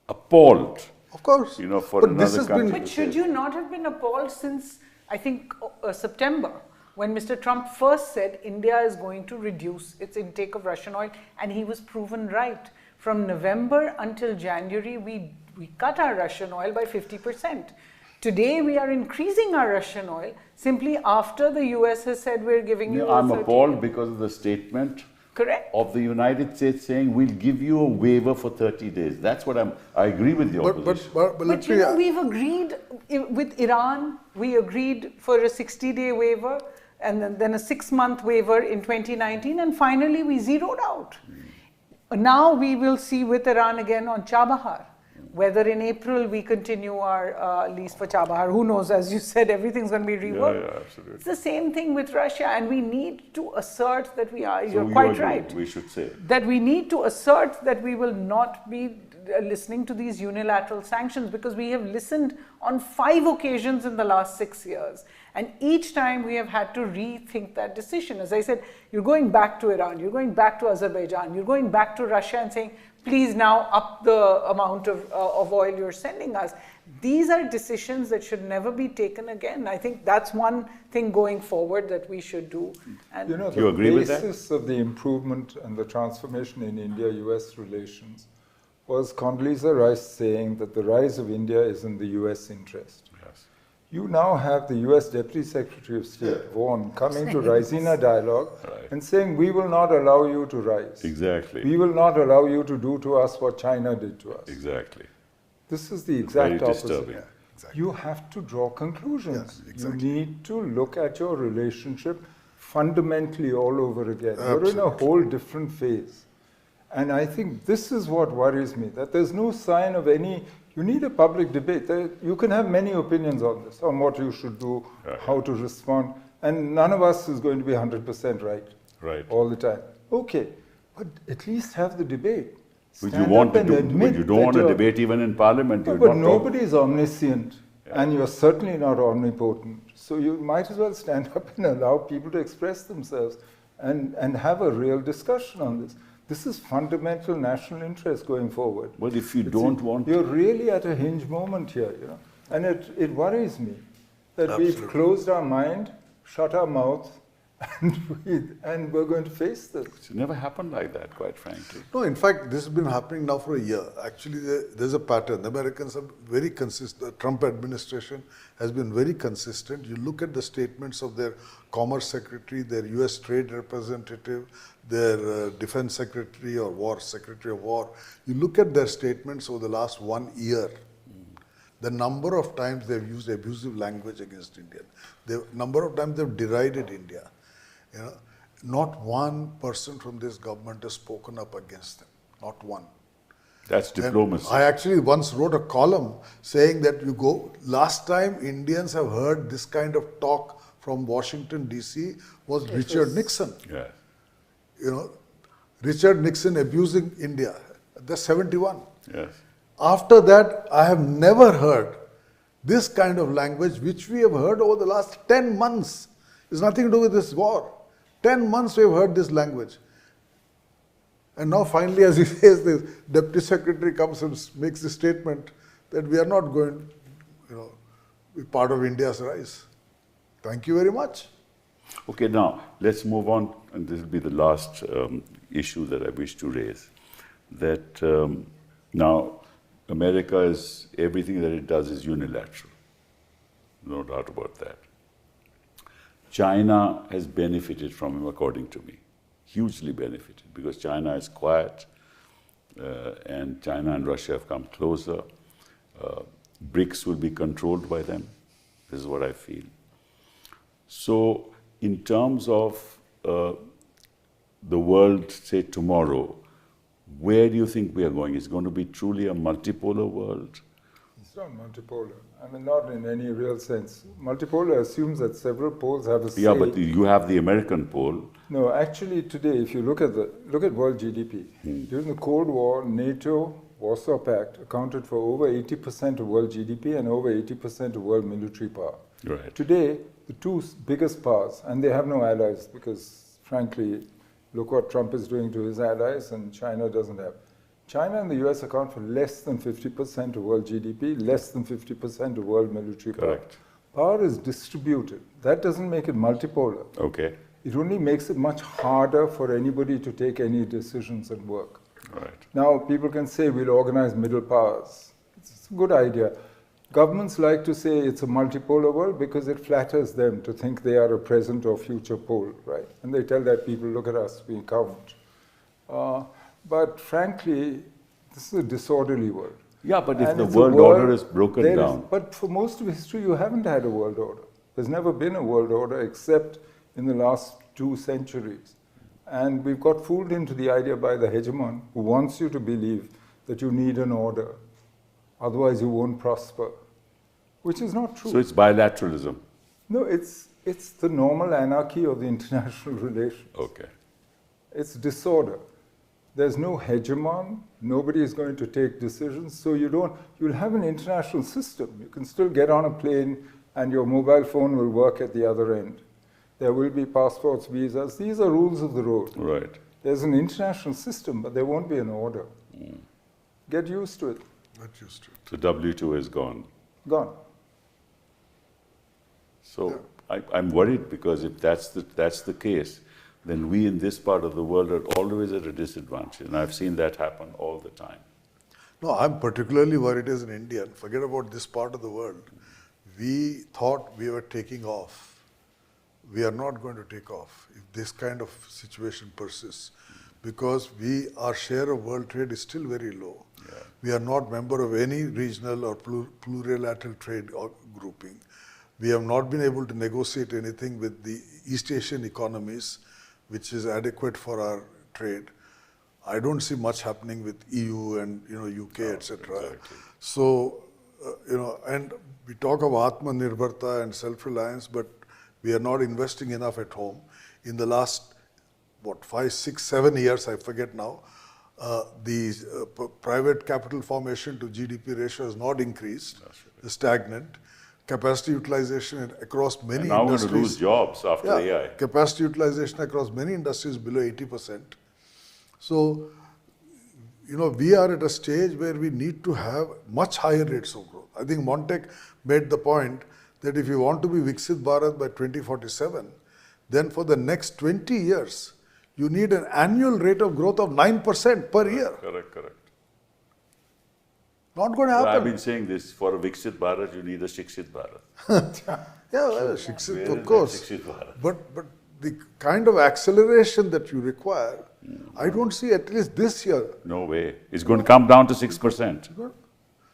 appalled. Of course. For another country. But should you not have been appalled since, I think, September, when Mr. Trump first said India is going to reduce its intake of Russian oil, and he was proven right. From November until January, we cut our Russian oil by 50%. Today, we are increasing our Russian oil simply after the US has said we're giving you I'm appalled because of the statement of the United States saying we'll give you a waiver for 30 days. That's what I agree with your position. But we've agreed with Iran, we agreed for a 60-day waiver and then a 6-month waiver in 2019, and finally we zeroed out. Now we will see with Iran again on Chabahar. whether in April we continue our lease for Chabahar, who knows, as you said, everything's going to be reworked. Yeah, absolutely. It's the same thing with Russia, and we need to assert that we are, So you're you quite agree, right, we should say. that we need to assert that we will not be listening to these unilateral sanctions, because we have listened on 5 occasions in the last 6 years. And each time we have had to rethink that decision. As I said, you're going back to Iran, you're going back to Azerbaijan, you're going back to Russia and saying, please now up the amount of oil you're sending us. These are decisions that should never be taken again. I think that's one thing going forward that we should do. And you know, Do you agree with that? The basis of the improvement and the transformation in India-US relations was Condoleezza Rice saying that the rise of India is in the US interest. Yes. You now have the US Deputy Secretary of State, Vaughan, coming to Raisina Dialogue and saying, we will not allow you to rise. Exactly. We will not allow you to do to us what China did to us. Exactly. This is the exact Very opposite. disturbing. Yeah, exactly. You have to draw conclusions. Yes, exactly. You need to look at your relationship fundamentally all over again. Absolutely. You're in a whole different phase. And I think this is what worries me, that there's no sign of any, you need a public debate. You can have many opinions on this, on what you should do, how to respond, and none of us is going to be 100% right all the time. Okay, but at least have the debate. Would Stand you want up to and do, admit would you don't want that to you're- debate even in Parliament? No, You're but not nobody is omniscient, and you're certainly not omnipotent. So you might as well stand up and allow people to express themselves and have a real discussion on this. This is fundamental national interest going forward. But if you don't want You're really at a hinge moment here, you know. And it worries me that we've Absolutely. closed our mind, shut our mouth, and we're going to face this. It's never happened like that, quite frankly. No, in fact, this has been happening now for a year. Actually, there's a pattern. The Americans are very consistent. The Trump administration has been very consistent. You look at the statements of their Commerce Secretary, their US Trade Representative, their Defense Secretary or War Secretary of War. You look at their statements over the last 1 year. The number of times they've used abusive language against India, the number of times they've derided India. You know, not one person from this government has spoken up against them. Not one. That's diplomacy. And I actually once wrote a column saying that last time Indians have heard this kind of talk from Washington, D.C. was Richard Nixon. Yeah. You know, Richard Nixon abusing India. That's 71. Yes. After that, I have never heard this kind of language, which we have heard over the last 10 months. It's nothing to do with this war. 10 months we have heard this language. And now finally, as he says, the Deputy Secretary comes and makes the statement that we are not going to be part of India's rise. Thank you very much. Okay, now let's move on, and this will be the last issue that I wish to raise. That now America is, everything that it does is unilateral. No doubt about that. China has benefited from him, according to me, hugely benefited, because China is quiet, and China and Russia have come closer. BRICS will be controlled by them. This is what I feel. So, in terms of the world, say tomorrow, where do you think we are going? Is it going to be truly a multipolar world? It's not multipolar. I mean, not in any real sense. Multipolar assumes that several poles have a say. Yeah, but you have the American pole. No, actually, today, if you look at world GDP, during the Cold War, NATO, Warsaw Pact accounted for over 80% of world GDP and over 80% of world military power. Right. Today, the two biggest powers, and they have no allies because, frankly, look what Trump is doing to his allies, and China doesn't have. China and the US account for less than 50% of world GDP, less than 50% of world military power. Correct. Power is distributed. That doesn't make it multipolar. Okay. It only makes it much harder for anybody to take any decisions and work. Right. Now, people can say we'll organize middle powers. It's a good idea. Governments like to say it's a multipolar world because it flatters them to think they are a present or future pole, right? And they tell that people, look at us, we count. But frankly, this is a disorderly world. Yeah, but if And the it's a world order is broken down. But for most of history, you haven't had a world order. There's never been a world order except in the last 2 centuries. And we've got fooled into the idea by the hegemon who wants you to believe that you need an order. otherwise you won't prosper, which is not true. So it's bilateralism. No, it's the normal anarchy of the international relations. Okay. It's disorder. There's no hegemon. Nobody is going to take decisions. So you'll have an international system. You can still get on a plane and your mobile phone will work at the other end. There will be passports, visas. These are rules of the road. Right. There's an international system, but there won't be an order. Get used to it. Get used to it. So W2 is gone. Gone. So I'm worried because if that's the case, then we in this part of the world are always at a disadvantage. And I've seen that happen all the time. No, I'm particularly worried as an Indian. Forget about this part of the world. We thought we were taking off. We are not going to take off if this kind of situation persists, because our share of world trade is still very low. Yeah. We are not member of any regional or plurilateral trade grouping. We have not been able to negotiate anything with the East Asian economies, which is adequate for our trade. I don't see much happening with EU and UK, etc. Exactly. So and we talk of Atmanirbharta and self-reliance, but we are not investing enough at home. In the last 5, 6, 7 years, I forget now, the private capital formation to GDP ratio has not increased. It's stagnant. Capacity utilization across many now industries. we're going to lose jobs after AI. Capacity utilization across many industries below 80%. So, we are at a stage where we need to have much higher rates of growth. I think Montec made the point that if you want to be Viksit Bharat by 2047, then for the next 20 years, you need an annual rate of growth of 9% per year. Correct. Not going to happen. So I've been saying this, for a Viksit Bharat, you need a Shikshit Bharat. Shikshit, of course. Shikshit Bharat? But the kind of acceleration that you require, I don't see at least this year. No way. It's going to come down to 6%.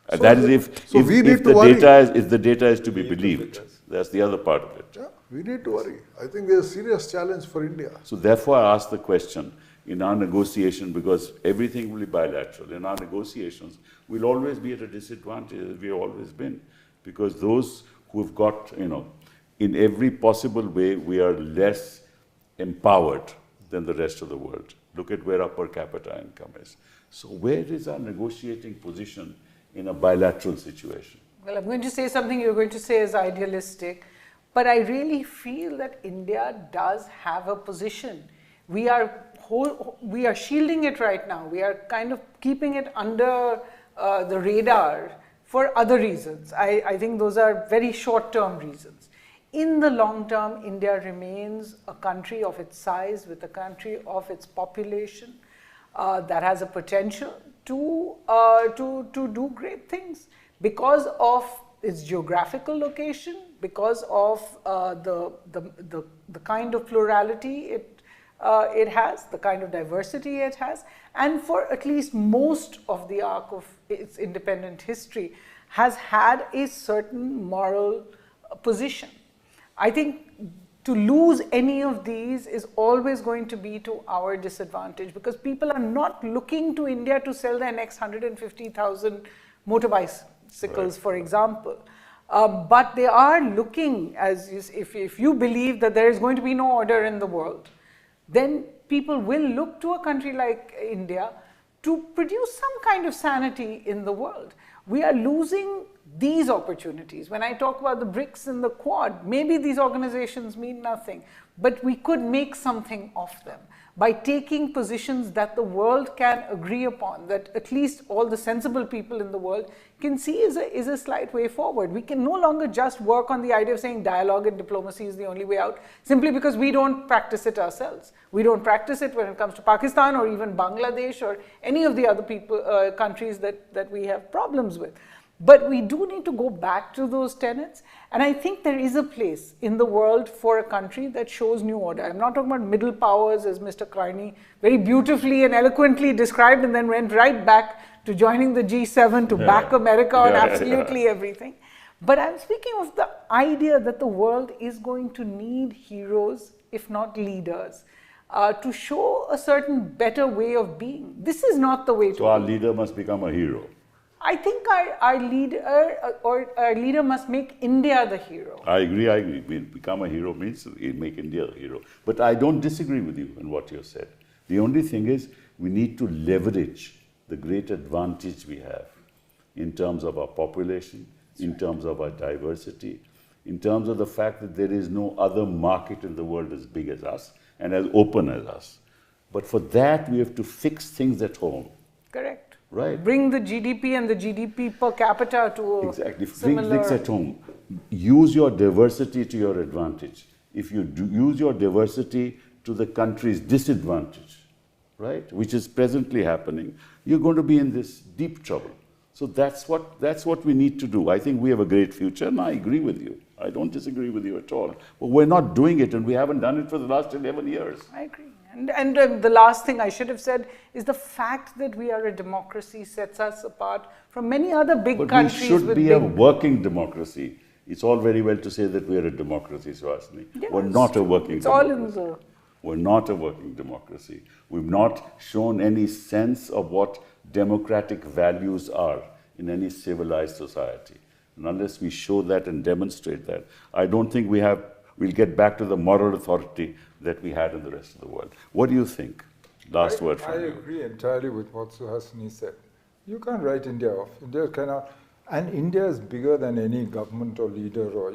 So that is if the data is to be believed. That's the other part of it. Yeah, we need to worry. I think there's a serious challenge for India. So therefore I ask the question, in our negotiation, because everything will be bilateral, in our negotiations, we'll always be at a disadvantage, as we've always been. Because those who've got, in every possible way, we are less empowered than the rest of the world. Look at where our per capita income is. So where is our negotiating position in a bilateral situation? Well, I'm going to say something you're going to say is idealistic, but I really feel that India does have a position. We are shielding it right now. We are kind of keeping it under the radar for other reasons. I think those are very short-term reasons. In the long term, India remains a country of its size, with a country of its population that has a potential to do great things because of its geographical location, because of the kind of plurality it has, the kind of diversity it has, and for at least most of the arc of its independent history has had a certain moral position. I think to lose any of these is always going to be to our disadvantage, because people are not looking to India to sell their next 150,000 motor bicycles, for example. But they are looking, if you believe that there is going to be no order in the world, then people will look to a country like India to produce some kind of sanity in the world. We are losing these opportunities. When I talk about the BRICS and the Quad, maybe these organizations mean nothing, but we could make something of them by taking positions that the world can agree upon, that at least all the sensible people in the world can see is a slight way forward. We can no longer just work on the idea of saying dialogue and diplomacy is the only way out, simply because we don't practice it ourselves. We don't practice it when it comes to Pakistan or even Bangladesh or any of the other countries that we have problems with. But we do need to go back to those tenets, and I think there is a place in the world for a country that shows new order. I'm not talking about middle powers, as Mr. Carney very beautifully and eloquently described, and then went right back to joining the G7 to back America on absolutely everything. But I'm speaking of the idea that the world is going to need heroes, if not leaders, to show a certain better way of being. This is not the way to So our leader must become a hero. I think our leader must make India the hero. I agree. Become a hero means make India a hero. But I don't disagree with you in what you said. The only thing is we need to leverage the great advantage we have in terms of our population, in terms of our diversity, in terms of the fact that there is no other market in the world as big as us and as open as us. But for that, we have to fix things at home. Correct. Right. Bring the GDP and the GDP per capita to a similar... Bring things at home. Use your diversity to your advantage. If you use your diversity to the country's disadvantage, right, which is presently happening, you're going to be in this deep trouble. So that's what we need to do. I think we have a great future, and I agree with you. I don't disagree with you at all. But we're not doing it, and we haven't done it for the last 11 years. I agree. And the last thing I should have said is the fact that we are a democracy sets us apart from many other big countries. We should be a working democracy. It's all very well to say that we are a democracy, Suhasini. Yes, we're not a working democracy. We're not a working democracy. We've not shown any sense of what democratic values are in any civilized society. And unless we show that and demonstrate that, I don't think we'll get back to the moral authority that we had in the rest of the world. What do you think? Last word from you. I agree entirely with what Suhasini said. You can't write India off. India cannot, and India is bigger than any government or leader or,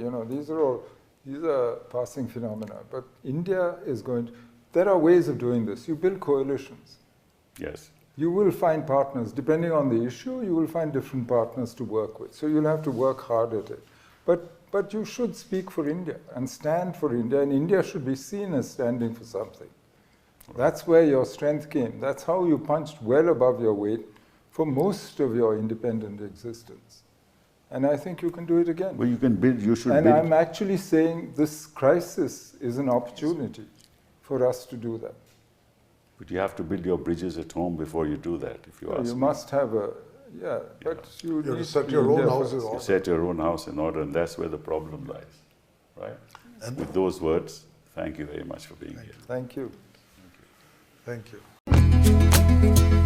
these are passing phenomena. But India is there are ways of doing this. You build coalitions. Yes. You will find partners. Depending on the issue, you will find different partners to work with. So you'll have to work hard at it. But you should speak for India and stand for India, and India should be seen as standing for something. That's where your strength came. That's how you punched well above your weight for most of your independent existence. And I think you can do it again. Well, you should build. And I'm actually saying this crisis is an opportunity for us to do that. But you have to build your bridges at home before you do that, if you ask me. You must have but you need to set your own house in You order. set your own house in order, and that's where the problem lies, right? And with those words, thank you very much for being here. Thank you. Thank you.